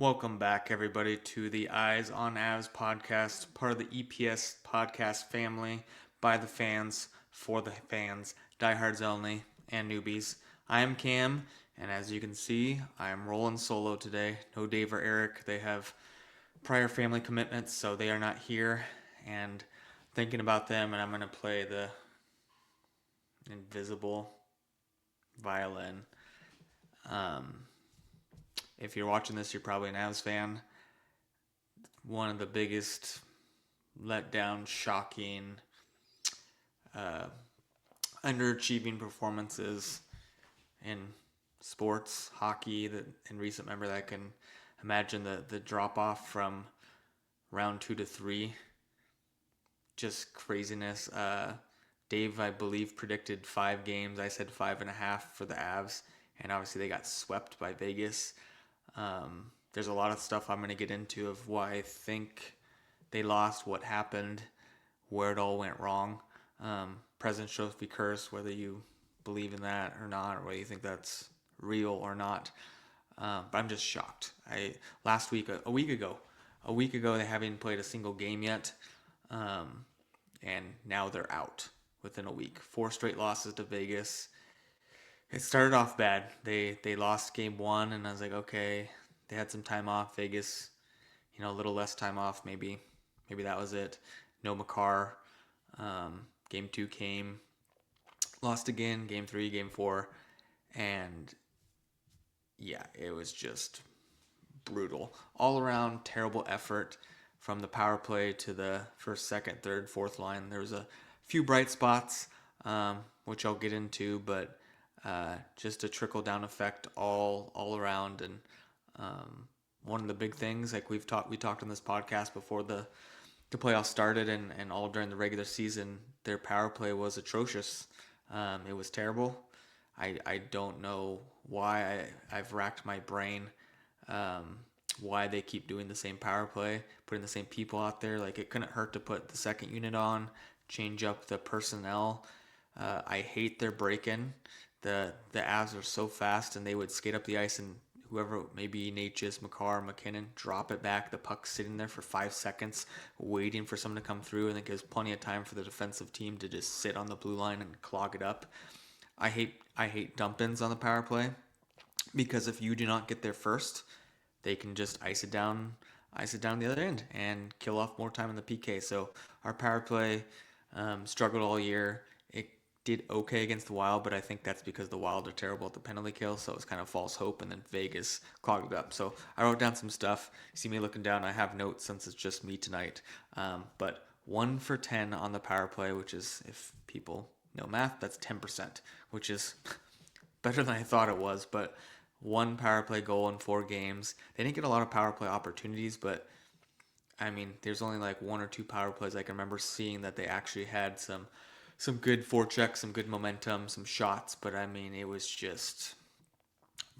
Welcome back, everybody, to the Eyes on Avs podcast, part of the EPS podcast family, by the fans, for the fans, diehards only, and newbies. I am Cam, and as you can see, I am rolling solo today. No Dave or Eric. They have prior family commitments, so they are not here. And thinking about them, and I'm going to play the invisible violin. Um, if you're watching this, you're probably an Avs fan. One of the biggest letdown, shocking, uh, underachieving performances in sports, hockey, that in recent memory that I can imagine. The drop off from round 2 to 3, just craziness. Dave, I believe, predicted 5 games. I said 5.5 for the Avs, and obviously they got swept by Vegas. There's a lot of stuff I'm going to get into of why I think they lost, what happened, where it all went wrong. President's Trophy curse, whether you believe in that or not, or whether you think that's real or not. But I'm just shocked. Last week, a week ago, they haven't played a single game yet, and now they're out within a week. 4 straight losses to Vegas. It started off bad. They lost game 1, and I was like, okay, they had some time off. Vegas, a little less time off. Maybe that was it. No Makar. Game 2 came, lost again. Game 3, game 4, and yeah, it was just brutal. All around terrible effort from the power play to the first, second, third, fourth line. There was a few bright spots, which I'll get into, but just a trickle down effect all around. And one of the big things, like we talked on this podcast before the playoffs started and all during the regular season, their power play was atrocious. It was terrible. I don't know why. I've racked my brain why they keep doing the same power play, putting the same people out there. Like, it couldn't hurt to put the second unit on, change up the personnel. I hate their break-in. The Avs are so fast, and they would skate up the ice, and whoever, maybe Natchez, McCarr, McKinnon, drop it back. The puck's sitting there for 5 seconds, waiting for someone to come through, and it gives plenty of time for the defensive team to just sit on the blue line and clog it up. I hate dump-ins on the power play, because if you do not get there first, they can just ice it down the other end and kill off more time in the PK. So our power play struggled all year. It did okay against the Wild, but I think that's because the Wild are terrible at the penalty kill, so it's kind of false hope, and then Vegas clogged it up. So I wrote down some stuff. You see me looking down. I have notes since it's just me tonight. But 1 for 10 on the power play, which is, if people know math, that's 10%, which is better than I thought it was. But 1 power play goal in 4 games. They didn't get a lot of power play opportunities, but I mean, there's only like 1 or 2 power plays I can remember seeing that they actually had some good forechecks, some good momentum, some shots. But I mean, it was just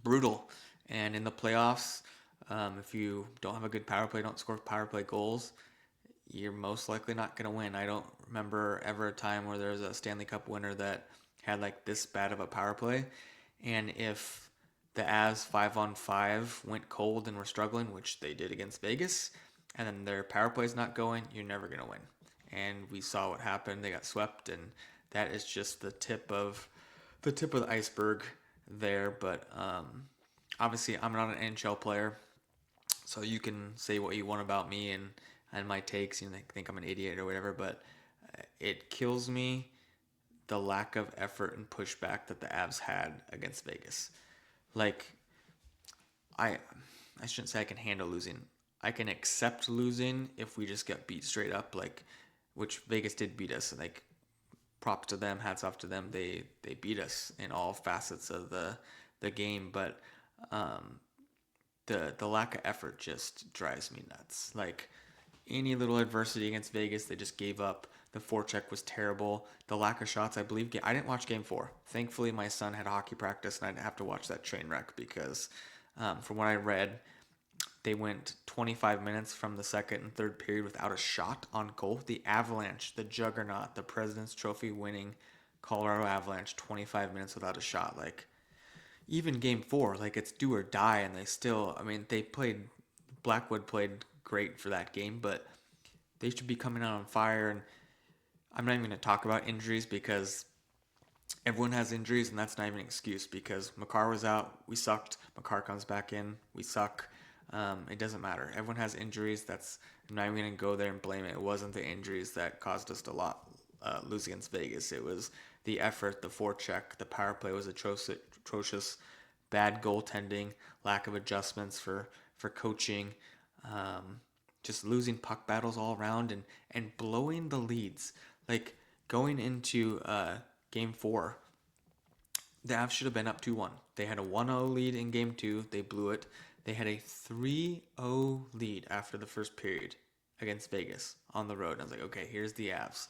brutal. And in the playoffs, if you don't have a good power play, don't score power play goals, you're most likely not going to win. I don't remember ever a time where there was a Stanley Cup winner that had like this bad of a power play. And if the Avs 5-on-5 went cold and were struggling, which they did against Vegas, and then their power play's not going, you're never going to win. And we saw what happened. They got swept, and that is just the tip of the iceberg there. But obviously, I'm not an NHL player, so you can say what you want about me and my takes. You think I'm an idiot or whatever, but it kills me the lack of effort and pushback that the Avs had against Vegas. Like, I shouldn't say I can handle losing. I can accept losing if we just get beat straight up, like, which Vegas did beat us. Like, props to them, hats off to them. They beat us in all facets of the game, but the lack of effort just drives me nuts. Like, any little adversity against Vegas, they just gave up. The forecheck was terrible. The lack of shots, I believe. I didn't watch Game 4. Thankfully, my son had hockey practice, and I didn't have to watch that train wreck because, from what I read, they went 25 minutes from the second and third period without a shot on goal. The Avalanche, the juggernaut, the President's Trophy winning Colorado Avalanche, 25 minutes without a shot. Like, even Game 4, like, it's do or die, and they still, I mean, they played Blackwood played great for that game, but they should be coming out on fire. And I'm not even going to talk about injuries because everyone has injuries, and that's not even an excuse because Makar was out. We sucked. Makar comes back in. We suck. It doesn't matter. Everyone has injuries. I'm not even going to go there and blame it. It wasn't the injuries that caused us to lose against Vegas. It was the effort, the forecheck, the power play was atrocious. Bad goaltending, lack of adjustments for coaching, just losing puck battles all around and blowing the leads. Like going into game 4, the Avs should have been up 2-1. They had a 1-0 lead in game 2. They blew it. They had a 3-0 lead after the first period against Vegas on the road. I was like, okay, here's the Avs.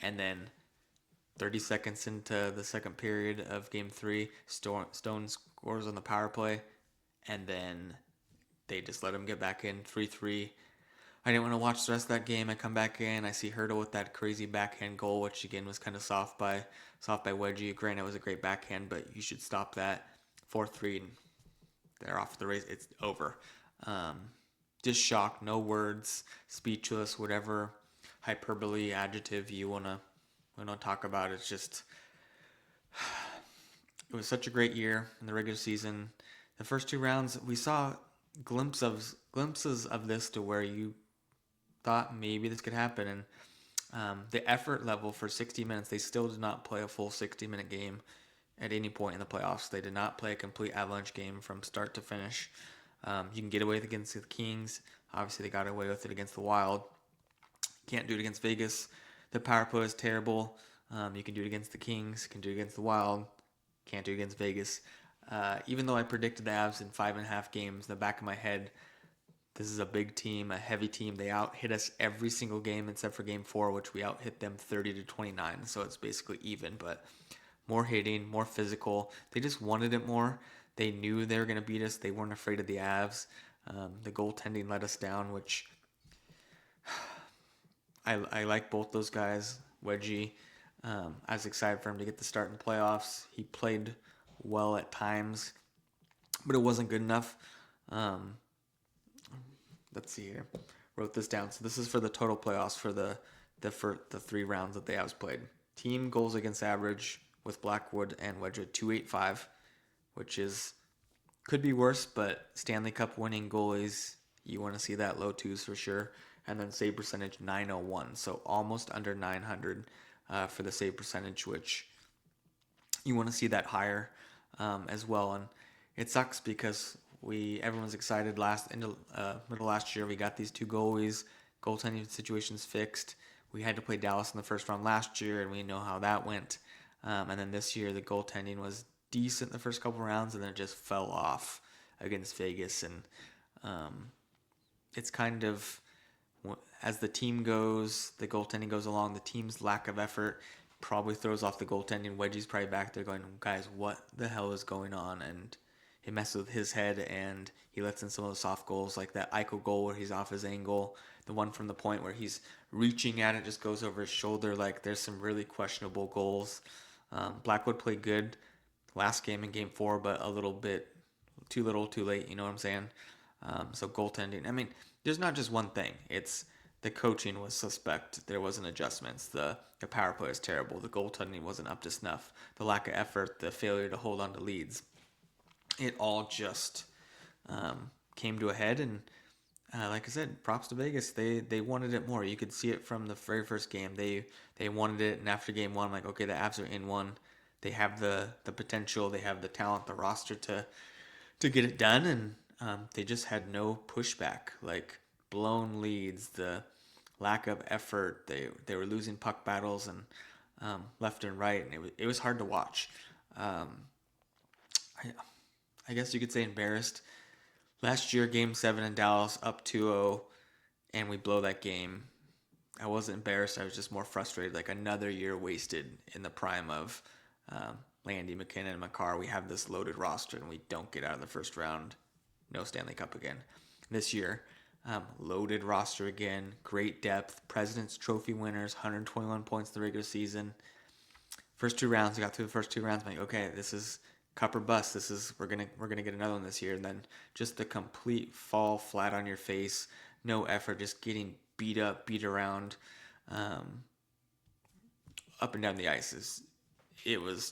And then 30 seconds into the second period of game 3, Stone scores on the power play. And then they just let him get back in 3-3. I didn't want to watch the rest of that game. I come back in. I see Hertl with that crazy backhand goal, which again was kind of soft by Wedgie. Granted, it was a great backhand, but you should stop that. 4-3, and they're off the race. It's over. Just shocked. No words. Speechless. Whatever hyperbole adjective you want to talk about. It's just, it was such a great year in the regular season. The first 2 rounds, we saw glimpses of this to where you thought maybe this could happen. And the effort level for 60 minutes, they still did not play a full 60-minute game at any point in the playoffs. They did not play a complete Avalanche game from start to finish. You can get away with it against the Kings. Obviously, they got away with it against the Wild. Can't do it against Vegas. The power play is terrible. You can do it against the Kings. Can do it against the Wild. Can't do it against Vegas. Even though I predicted the Avs in 5.5 games, in the back of my head, this is a big team, a heavy team. They out-hit us every single game except for game 4, which we out-hit them 30-29. So it's basically even, but more hitting, more physical. They just wanted it more. They knew they were going to beat us. They weren't afraid of the Avs. The goaltending let us down, which I like both those guys. Wedgie, I was excited for him to get the start in the playoffs. He played well at times, but it wasn't good enough. Let's see here. Wrote this down. So this is for the total playoffs for the 3 rounds that the Avs played. Team goals against average with Blackwood and Wedgwood 285, which could be worse, but Stanley Cup winning goalies, you want to see that low 2s for sure. And then save percentage 901, so almost under 900 for the save percentage, which you want to see that higher as well. And it sucks because everyone's excited middle last year. We got these 2 goalies, goaltending situations fixed. We had to play Dallas in the first round last year, and we know how that went. And then this year, the goaltending was decent the first couple rounds, and then it just fell off against Vegas. And it's kind of, as the team goes, the goaltending goes along, the team's lack of effort probably throws off the goaltending. Wedgie's probably back there going, guys, what the hell is going on? And it messes with his head, and he lets in some of the soft goals, like that Eichel goal where he's off his angle, the one from the point where he's reaching at it, just goes over his shoulder. Like, there's some really questionable goals. Blackwood played good last game in game 4, but a little bit too little, too late, you know what I'm saying? So goaltending, I mean, there's not just one thing. It's the coaching was suspect. There wasn't adjustments. The power play is terrible. The goaltending wasn't up to snuff. The lack of effort, the failure to hold on to leads. It all just came to a head, and like I said, props to Vegas. They wanted it more. You could see it from the very first game. They wanted it, and after game 1, I'm like, okay, the Avs are in one. They have the potential. They have the talent, the roster to get it done, and they just had no pushback. Like blown leads, the lack of effort. They were losing puck battles and left and right, and it was hard to watch. I guess you could say embarrassed. Last year, Game 7 in Dallas, up 2-0, and we blow that game. I wasn't embarrassed. I was just more frustrated. Like, another year wasted in the prime of Landy, McKinnon, and Makar. We have this loaded roster, and we don't get out of the first round. No Stanley Cup again. This year, loaded roster again. Great depth. President's Trophy winners, 121 points in the regular season. First 2 rounds, we got through the first 2 rounds. I'm like, okay, this is cup or bust. We're gonna get another one this year, and then just the complete fall flat on your face, no effort, just getting beat up, beat around, um, up and down the ice. It was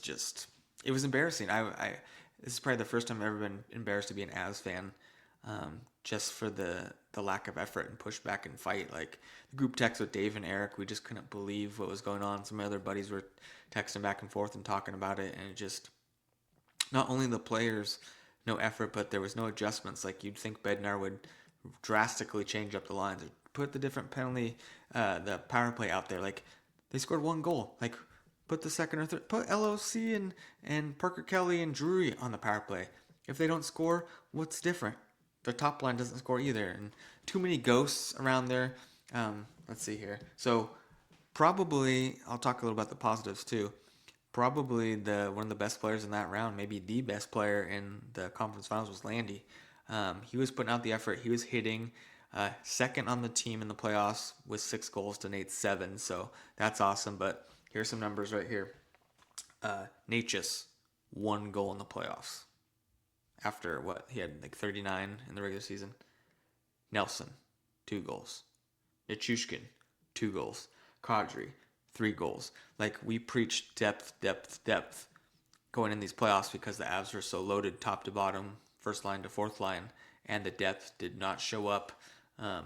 embarrassing. I This is probably the first time I've ever been embarrassed to be an Avs fan, just for the lack of effort and push back and fight. Like the group text with Dave and Eric, we just couldn't believe what was going on. Some other buddies were texting back and forth and talking about it, and it just, not only the players, no effort, but there was no adjustments. Like you'd think Bednar would drastically change up the lines, or put the different penalty, the power play out there. Like they scored one goal. Like put the second or third, put LOC and Parker Kelly and Drury on the power play. If they don't score, what's different? The top line doesn't score either, and too many ghosts around there. Let's see here. So probably I'll talk a little about the positives too. Probably the one of the best players in that round, maybe the best player in the conference finals, was Landy. He was putting out the effort. He was hitting, second on the team in the playoffs with 6 goals to Nate's 7. So that's awesome. But here's some numbers right here. Natchez, 1 goal in the playoffs. After what? He had like 39 in the regular season. Nelson, 2 goals. Nichushkin, 2 goals. Kadri, 3 goals. Like we preached depth, depth, depth going in these playoffs because the Avs were so loaded top to bottom, first line to fourth line, and the depth did not show up.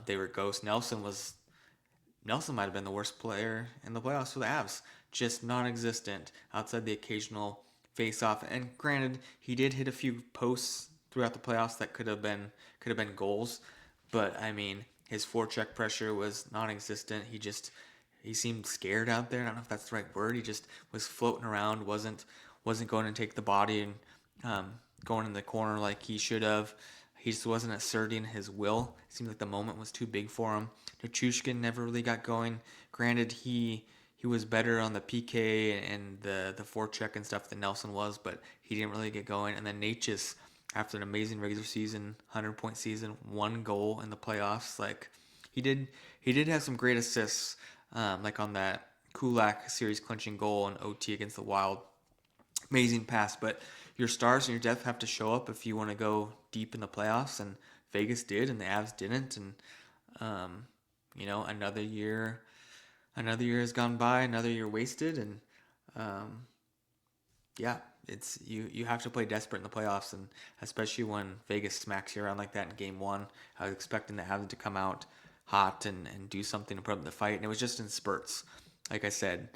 They were ghosts. Nelson might have been the worst player in the playoffs for the Avs. Just non-existent outside the occasional face-off. And granted, he did hit a few posts throughout the playoffs that could have been goals. But I mean, his forecheck pressure was non-existent. He seemed scared out there. I don't know if that's the right word. He just was floating around, wasn't going to take the body and going in the corner like he should have. He just wasn't asserting his will. It seemed like the moment was too big for him. Nichushkin never really got going. Granted, he was better on the PK and the forecheck and stuff than Nelson was, but he didn't really get going. And then Natchez, after an amazing regular season, 100-point season, 1 goal in the playoffs. Like he did have some great assists, like on that Kulak series clinching goal in OT against the Wild. Amazing pass, but your stars and your depth have to show up if you want to go deep in the playoffs, and Vegas did, and the Avs didn't. And another year has gone by, another year wasted, and yeah, it's you have to play desperate in the playoffs, and especially when Vegas smacks you around like that in game one. I was expecting the Avs to come out hot and do something to put up the fight, and it was just in spurts. Like I said,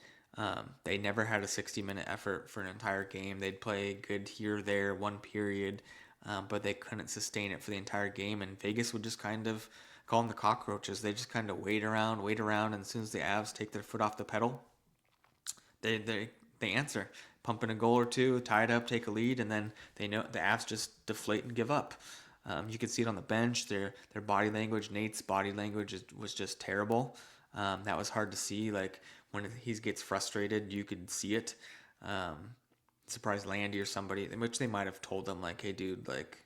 they never had a 60-minute effort for an entire game. They'd play good here or there, one period, but they couldn't sustain it for the entire game, and Vegas would just kind of call them the cockroaches. They just kind of wait around, and as soon as the Avs take their foot off the pedal, they answer, pump in a goal or two, tie it up, take a lead, and then they know the Avs just deflate and give up. You could see it on the bench. Their body language, Nate's body language was just terrible. That was hard to see. Like when he gets frustrated, you could see it. Surprised Landy or somebody, which they might have told him like, "Hey, dude, like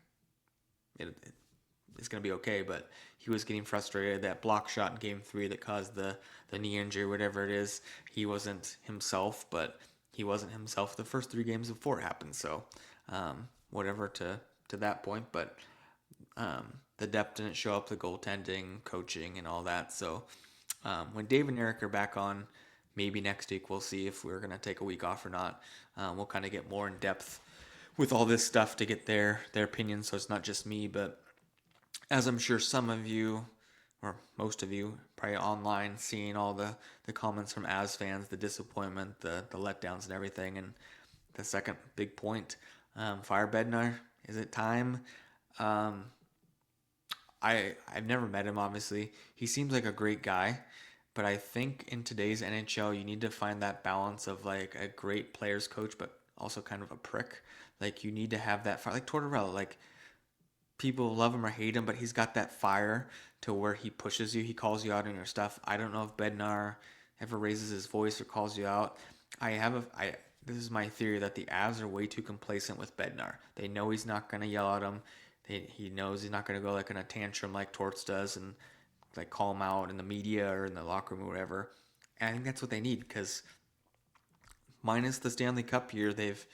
it's gonna be okay." But he was getting frustrated. That block shot in Game 3 that caused the knee injury, whatever it is, he wasn't himself. But he wasn't himself the first 3 games before it happened. So whatever to that point, but. The depth didn't show up, the goaltending, coaching, and all that. So when Dave and Eric are back on, maybe next week, we'll see if we're going to take a week off or not. We'll kind of get more in depth with all this stuff to get their opinions, so it's not just me. But as I'm sure some of you, or most of you, probably online, seeing all the comments from Avs fans, the disappointment, the letdowns and everything. And the second big point, fire Bednar. Is it time? I've never met him, obviously. He seems like a great guy, but I think in today's NHL, you need to find that balance of like a great players coach, but also kind of a prick. Like you need to have that fire, like Tortorella. Like people love him or hate him, but he's got that fire to where he pushes you. He calls you out on your stuff. I don't know if Bednar ever raises his voice or calls you out. This is my theory that the Avs are way too complacent with Bednar. They know he's not going to yell at him. He knows he's not going to go like in a tantrum like Torts does and like call him out in the media or in the locker room or whatever. And I think that's what they need because minus the Stanley Cup year, they've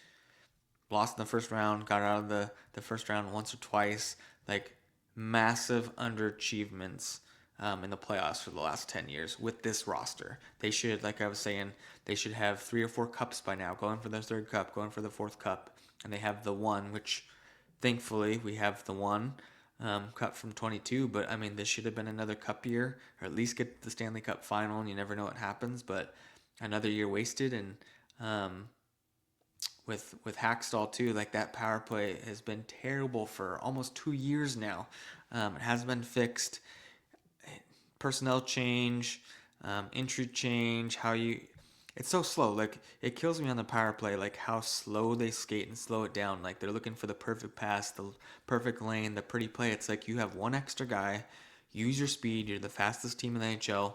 lost in the first round, got out of the first round once or twice. Like massive underachievements in the playoffs for the last 10 years with this roster. They should, like I was saying, they should have 3 or 4 cups by now, going for their third cup, going for the fourth cup. And they have the one, which thankfully we have the one cup from 22. But I mean, this should have been another cup year, or at least get the Stanley Cup final, and you never know what happens. But another year wasted. And with Hackstall too, like that power play has been terrible for almost 2 years now. It hasn't been fixed. Personnel change, entry change, it's so slow. Like it kills me on the power play, like how slow they skate and slow it down. Like they're looking for the perfect pass, the perfect lane, the pretty play. It's like you have one extra guy, use your speed. You're the fastest team in the NHL.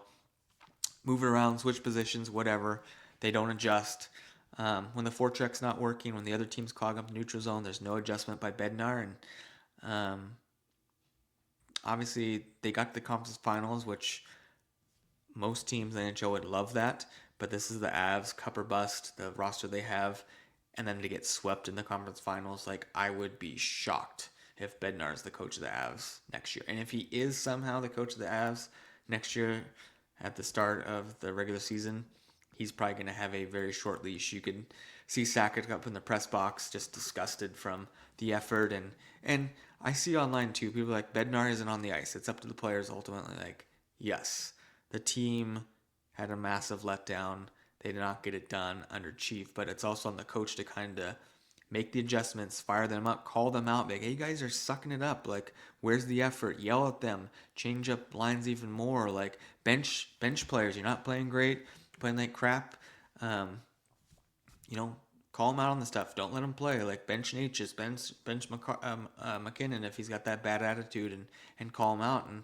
Move it around, switch positions, whatever. They don't adjust. When the forecheck's not working, when the other teams clog up the neutral zone, there's no adjustment by Bednar. And obviously, they got to the conference finals, which most teams in the NHL would love that. But this is the Avs, cup or bust, the roster they have. And then to get swept in the conference finals, like I would be shocked if Bednar is the coach of the Avs next year. And if he is somehow the coach of the Avs next year at the start of the regular season, he's probably going to have a very short leash. You could see Sakic up in the press box just disgusted from the effort. And I see online too, people like, Bednar isn't on the ice. It's up to the players ultimately. Like, yes, the team had a massive letdown. They did not get it done under Chief, but it's also on the coach to kind of make the adjustments, fire them up, call them out, like, hey, you guys are sucking it up. Like, where's the effort? Yell at them, change up lines even more. Like, bench players, you're not playing great, playing like crap. Call them out on the stuff. Don't let them play. Like, bench Natchez, bench McKinnon if he's got that bad attitude, and call him out. And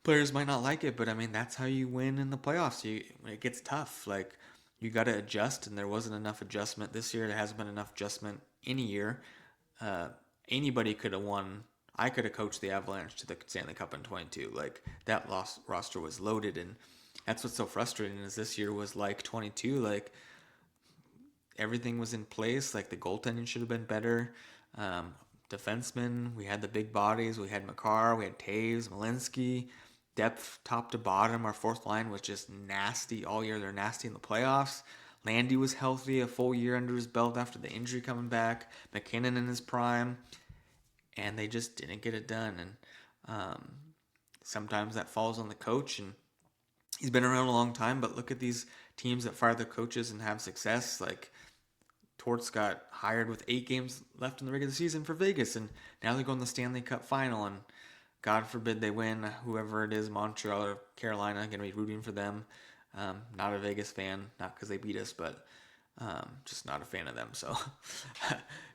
players might not like it, but I mean, that's how you win in the playoffs. It gets tough. Like, you got to adjust, and there wasn't enough adjustment this year. There hasn't been enough adjustment any year. Anybody could have won. I could have coached the Avalanche to the Stanley Cup in 22. Like, that roster was loaded, and that's what's so frustrating is this year was like 22. Like, everything was in place. Like, the goaltending should have been better. Defensemen, we had the big bodies. We had Makar, we had Taves, Malinsky. Depth top to bottom. Our fourth line was just nasty all year. They're nasty in the playoffs. Landy was healthy, a full year under his belt after the injury coming back. McKinnon in his prime. And they just didn't get it done. And sometimes that falls on the coach. And he's been around a long time, but look at these teams that fire their coaches and have success. Like, Torts got hired with 8 games left in the regular season for Vegas, and now they're going to the Stanley Cup final, and God forbid they win. Whoever it is, Montreal or Carolina, going to be rooting for them. Not a Vegas fan, not because they beat us, but just not a fan of them. So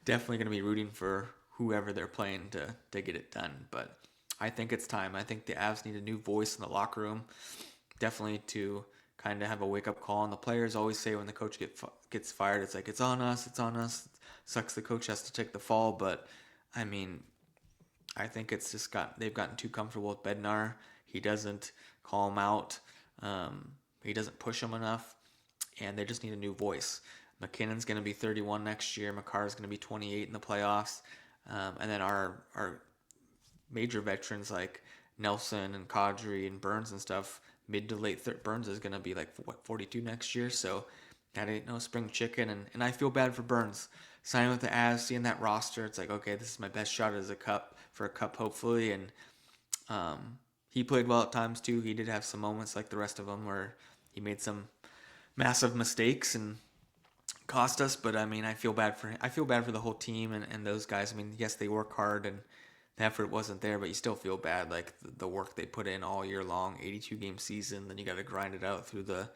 definitely going to be rooting for whoever they're playing to get it done. But I think it's time. I think the Avs need a new voice in the locker room, definitely to kind of have a wake-up call. And the players always say when the coach gets fired, it's like, it's on us, it's on us. Sucks the coach has to take the fall, but I mean, I think it's just they've gotten too comfortable with Bednar. He doesn't call him out. He doesn't push him enough, and they just need a new voice. McKinnon's going to be 31 next year. Makar's going to be 28 in the playoffs. And then our major veterans like Nelson and Kadri and Burns and stuff, mid to late Burns is going to be like 42 next year. So that ain't no spring chicken. And I feel bad for Burns. Signing with the Avs, seeing that roster, it's like, okay, this is my best shot as a cup hopefully. And he played well at times too. He did have some moments like the rest of them where he made some massive mistakes and cost us. But I mean, I feel bad for him. I feel bad for the whole team and those guys. I mean, yes, they work hard and the effort wasn't there, but you still feel bad. Like the work they put in all year long, 82 game season, then you got to grind it out through the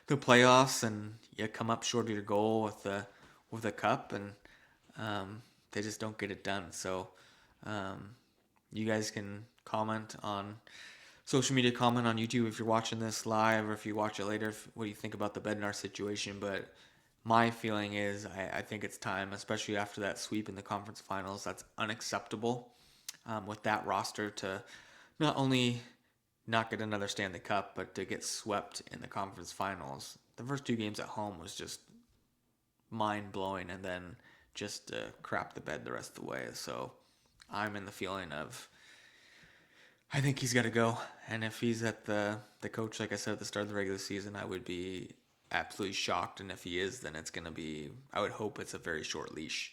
playoffs, and you come up short of your goal with the cup, and they just don't get it done. So you guys can comment on social media, comment on YouTube if you're watching this live, or if you watch it later, what do you think about the Bednar situation. But my feeling is I think it's time, especially after that sweep in the conference finals. That's unacceptable with that roster to not only not get another Stanley Cup, but to get swept in the conference finals. The first 2 games at home was just mind-blowing, and then just crap the bed the rest of the way. So I'm in the feeling of I think he's got to go. And if he's at the coach, like I said at the start of the regular season, I would be absolutely shocked. And if he is, then it's going to be, I would hope it's a very short leash.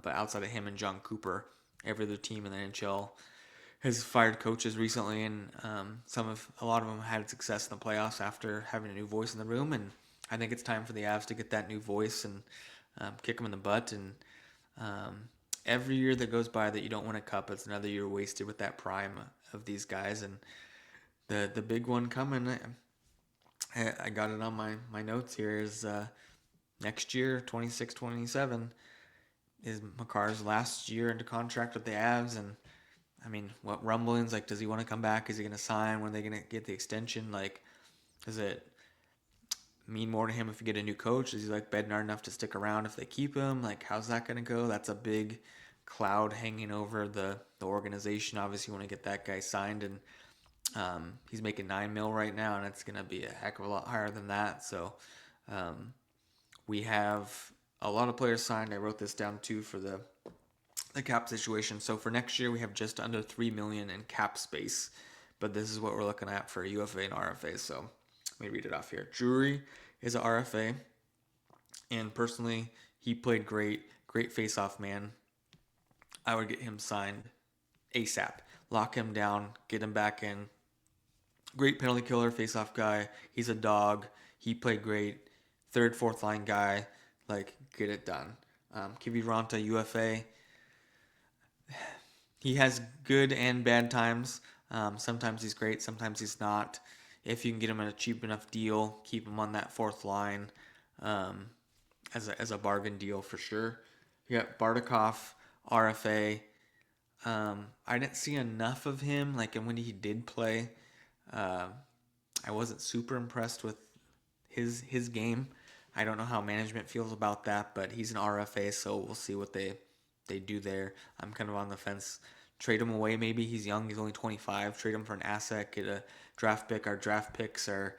But outside of him and John Cooper, every other team in the NHL has fired coaches recently, and a lot of them had success in the playoffs after having a new voice in the room. And I think it's time for the Avs to get that new voice and kick them in the butt. And um, every year that goes by that you don't win a cup, it's another year wasted with that prime of these guys. And the big one coming, I got it on my notes here, is next year, 26-27, is Makar's last year into contract with the Avs. And I mean, what rumblings, like, does he want to come back? Is he going to sign? When are they going to get the extension? Like, does it mean more to him if you get a new coach? Is he like Bednar enough to stick around if they keep him? Like, how's that going to go? That's a big cloud hanging over the organization. Obviously, you want to get that guy signed, and he's making $9 million right now, and it's going to be a heck of a lot higher than that. So we have a lot of players signed. I wrote this down too for the cap situation. So for next year, we have just under $3 million in cap space, but this is what we're looking at for UFA and RFA. So let me read it off here. Drury is a RFA, and personally, he played great face-off man. I would get him signed ASAP. Lock him down, get him back in. Great penalty killer, face-off guy. He's a dog. He played great. Third, fourth line guy. Like, get it done. Kiviranta, UFA. He has good and bad times. Sometimes he's great, sometimes he's not. If you can get him at a cheap enough deal, keep him on that fourth line as a bargain deal for sure. You got Bardakov, RFA. I didn't see enough of him. Like, and when he did play, I wasn't super impressed with his game. I don't know how management feels about that, but he's an RFA, so we'll see what they do there. I'm kind of on the fence. Trade him away maybe. He's young. He's only 25. Trade him for an asset. Get a draft pick. Our draft picks are,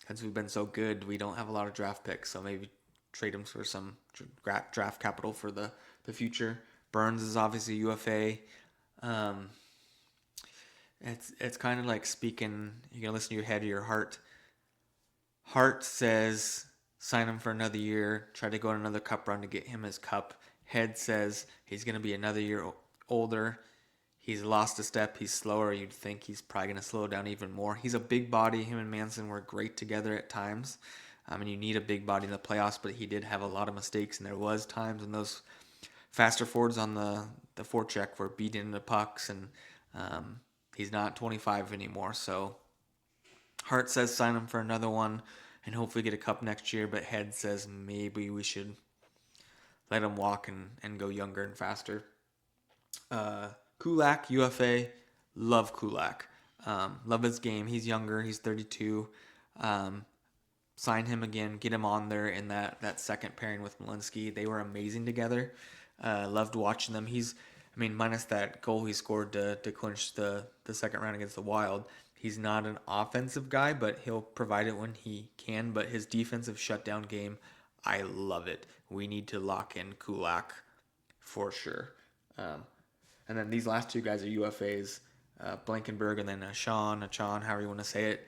since we've been so good, we don't have a lot of draft picks, so maybe trade him for some draft capital for the future. Burns is obviously UFA. It's kind of like speaking, you can listen to your head or your heart. Heart says sign him for another year, try to go on another cup run to get him his cup. Head says he's going to be another year older. He's lost a step. He's slower. You'd think he's probably going to slow down even more. He's a big body. Him and Manson were great together at times. And you need a big body in the playoffs, but he did have a lot of mistakes, and there was times when those faster forwards on the forecheck were beating into pucks, and he's not 25 anymore. So Hart says sign him for another one and hopefully get a cup next year, but Head says maybe we should let him walk and go younger and faster. Kulak, UFA, love Kulak. Love his game. He's younger. He's 32. Sign him again. Get him on there in that second pairing with Malinsky. They were amazing together. Loved watching them. Minus that goal he scored to clinch the second round against the Wild, he's not an offensive guy, but he'll provide it when he can. But his defensive shutdown game, I love it. We need to lock in Kulak for sure. And then these last two guys are UFAs, Blankenberg and then Achan, however you want to say it.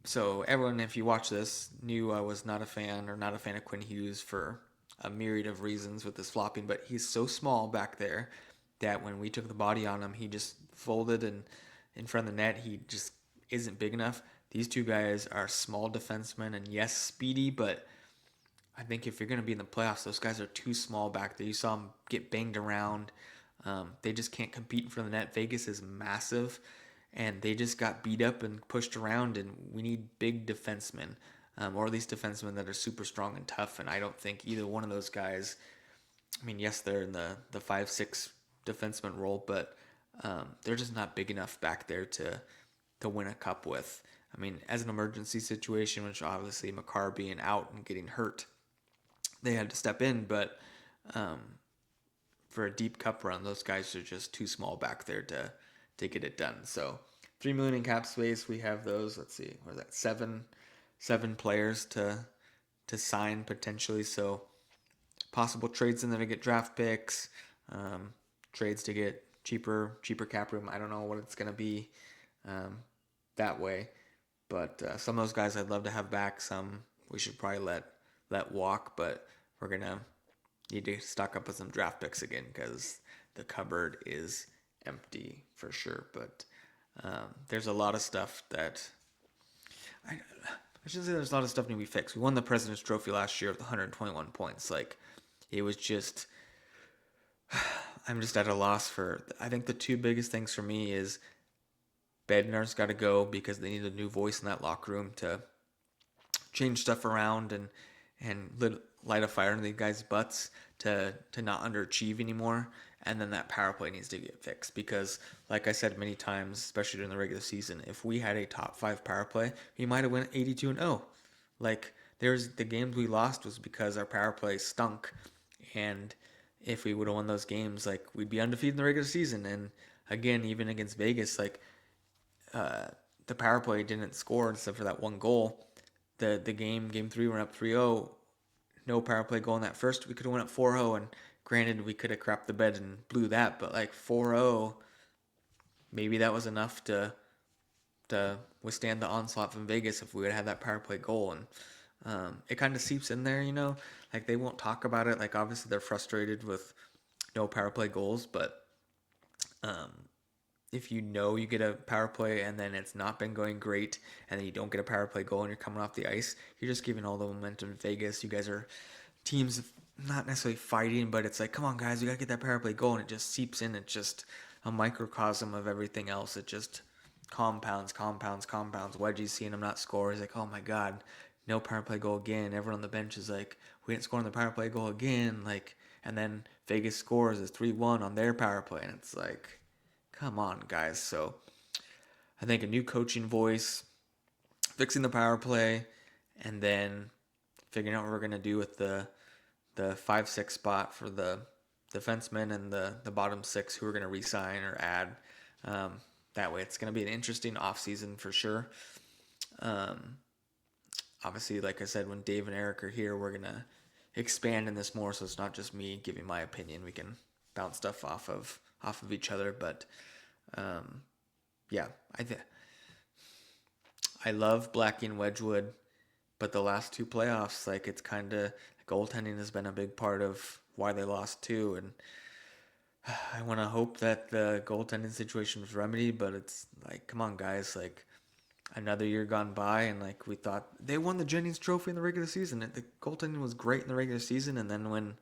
So everyone, if you watch this, knew I was not a fan of Quinn Hughes for a myriad of reasons with his flopping, but he's so small back there that when we took the body on him, he just folded, and in front of the net, he just isn't big enough. These two guys are small defensemen, and yes, speedy, but I think if you're going to be in the playoffs, those guys are too small back there. You saw them get banged around. They just can't compete in front of the net. Vegas is massive, and they just got beat up and pushed around, and we need big defensemen, or at least defensemen that are super strong and tough, and I don't think either one of those guys, yes, they're in the 5-6 defenseman role, but they're just not big enough back there to win a cup with. As an emergency situation, which obviously Makar being out and getting hurt, they had to step in, but for a deep cup run, those guys are just too small back there to get it done. So $3 million in cap space. We have those. Let's see, what is that? Seven players to sign potentially. So possible trades in there to get draft picks, trades to get cheaper cap room. I don't know what it's going to be that way. But some of those guys I'd love to have back. Some we should probably let walk. But we're going to need to stock up with some draft picks again because the cupboard is empty for sure. But there's a lot of stuff that I shouldn't say there's a lot of stuff need to be fixed. We won the President's Trophy last year with 121 points. Like, it was just, I'm just at a loss for, I think the two biggest things for me is Bednar's got to go because they need a new voice in that locker room to change stuff around and light a fire in the guys' butts to not underachieve anymore. And then that power play needs to get fixed because, like I said many times, especially during the regular season, if we had a top 5 power play, we might have went 82-0. Like, there's the games we lost was because our power play stunk. And if we would have won those games, like, we'd be undefeated in the regular season. And again, even against Vegas, like, the power play didn't score except for that one goal. The game 3, we're up 3-0. No power play goal in that first. We could have went up 4-0, and granted, we could have crapped the bed and blew that, but like 4-0, maybe that was enough to withstand the onslaught from Vegas if we would have had that power play goal. And it kind of seeps in there, like they won't talk about it. Like, obviously they're frustrated with no power play goals, but if you get a power play and then it's not been going great and then you don't get a power play goal and you're coming off the ice, you're just giving all the momentum to Vegas. You guys are teams not necessarily fighting, but it's like, come on guys, you gotta get that power play goal, and it just seeps in. It's just a microcosm of everything else. It just compounds. Wedgie's seeing him not score. He's like, oh my god, no power play goal again. Everyone on the bench is like, we didn't score on the power play goal again. Like, and then Vegas scores is 3-1 on their power play, and it's like, come on guys. So I think a new coaching voice, fixing the power play, and then figuring out what we're gonna do with the 5-6 spot for the defensemen and the bottom 6 who we're gonna re-sign or add. That way, it's gonna be an interesting offseason for sure. Obviously, like I said, when Dave and Eric are here, we're gonna expand in this more, so it's not just me giving my opinion. We can bounce stuff off of each other. But yeah, I love Blackie and Wedgwood, but the last 2 playoffs, like, it's kind of goaltending has been a big part of why they lost too. And I want to hope that the goaltending situation was remedied, but it's like, come on guys, like, another year gone by, and like, we thought they won the Jennings Trophy in the regular season. The goaltending was great in the regular season, and then when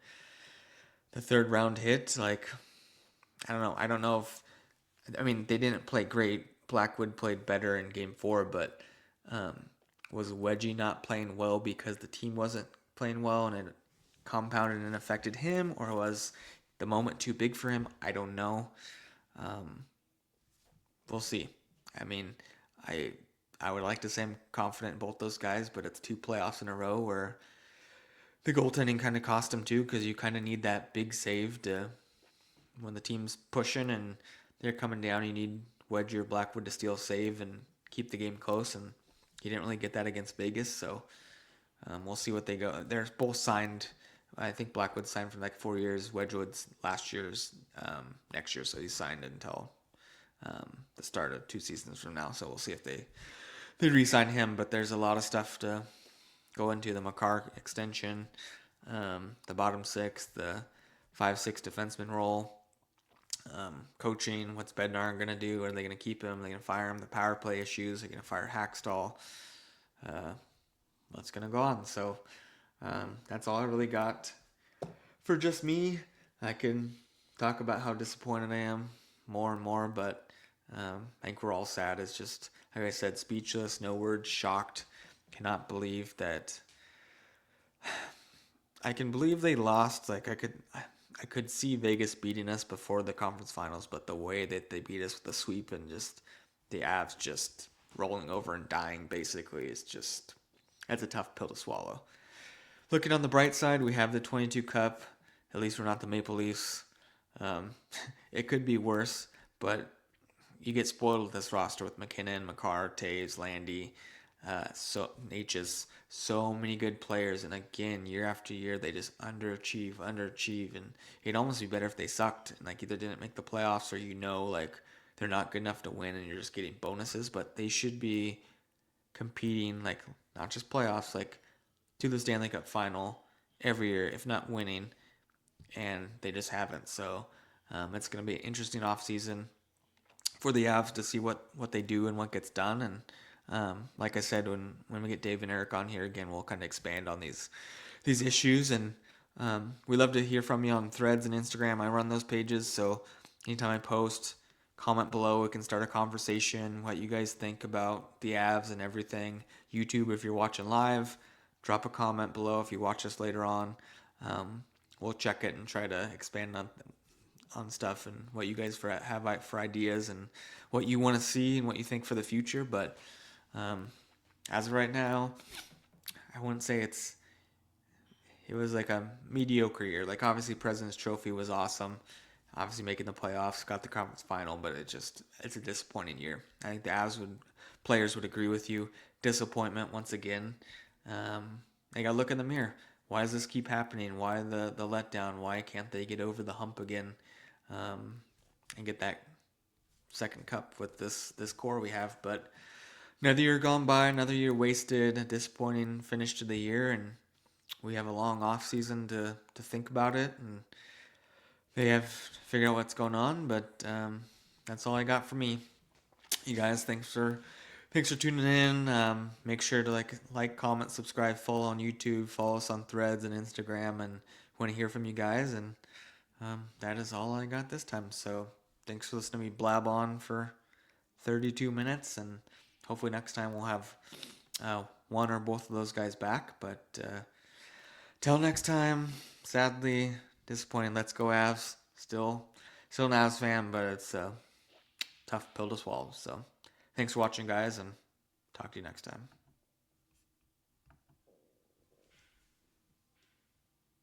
the 3rd round hit, like, I don't know if, I mean, they didn't play great. Blackwood played better in game 4, but was Wedgie not playing well because the team wasn't playing well and it compounded and affected him, or was the moment too big for him? I don't know. We'll see. I mean, I would like to say I'm confident in both those guys, but it's 2 playoffs in a row where the goaltending kind of cost them too, because you kind of need that big save to, when the team's pushing and they're coming down, you need Wedgie or Blackwood to steal save and keep the game close, and he didn't really get that against Vegas. So we'll see what they go. They're both signed. I think Blackwood signed for like 4 years. Wedgwood's last year's next year, so he's signed until the start of 2 seasons from now. So we'll see if they re-sign him. But there's a lot of stuff to go into: the Makar extension, the bottom 6, the 5-6 defenseman role, coaching. What's Bednar gonna do? Are they gonna keep him? Are they gonna fire him? The power play issues. Are they gonna fire Hackstall? What's gonna go on? So that's all I really got for just me. I can talk about how disappointed I am more and more, but I think we're all sad. It's just, like I said, speechless, no words, shocked. Cannot believe that. I can believe they lost. Like, I could see Vegas beating us before the conference finals, but the way that they beat us with the sweep and just the Avs just rolling over and dying basically is just, that's a tough pill to swallow. Looking on the bright side, we have the 22 Cup. At least we're not the Maple Leafs. It could be worse, but you get spoiled with this roster with McKinnon, Makar, Taves, Landy. So many good players, and again, year after year, they just underachieve, and it'd almost be better if they sucked and like either didn't make the playoffs or like they're not good enough to win, and you're just getting bonuses. But they should be competing like not just playoffs, like to the Stanley Cup final every year, if not winning, and they just haven't. So it's going to be an interesting offseason for the Avs to see what they do and what gets done. And like I said, when we get Dave and Eric on here again, we'll kind of expand on these issues. And we love to hear from you on Threads and Instagram. I run those pages, so anytime I post, comment below. We can start a conversation. What you guys think about the Avs and everything. YouTube, if you're watching live, drop a comment below. If you watch us later on, we'll check it and try to expand on stuff and what you guys have for ideas and what you want to see and what you think for the future. But as of right now, I wouldn't say it was like a mediocre year. Like obviously President's Trophy was awesome. Obviously making the playoffs, got the conference final, but it's a disappointing year. I think the players would agree with you. Disappointment once again. They got to look in the mirror. Why does this keep happening? Why the letdown? Why can't they get over the hump again and get that second cup with this core we have? But another year gone by, another year wasted, a disappointing finish to the year, and we have a long off season to think about it, and they have to figure out what's going on. But that's all I got for me. You guys, thanks for tuning in. Make sure to like, comment, subscribe, follow on YouTube, follow us on Threads and Instagram, and want to hear from you guys. And that is all I got this time. So thanks for listening to me blab on for 32 minutes, and hopefully next time we'll have one or both of those guys back. But till next time, sadly disappointing. Let's go Avs. Still an Avs fan, but it's a tough pill to swallow. So thanks for watching, guys, and talk to you next time.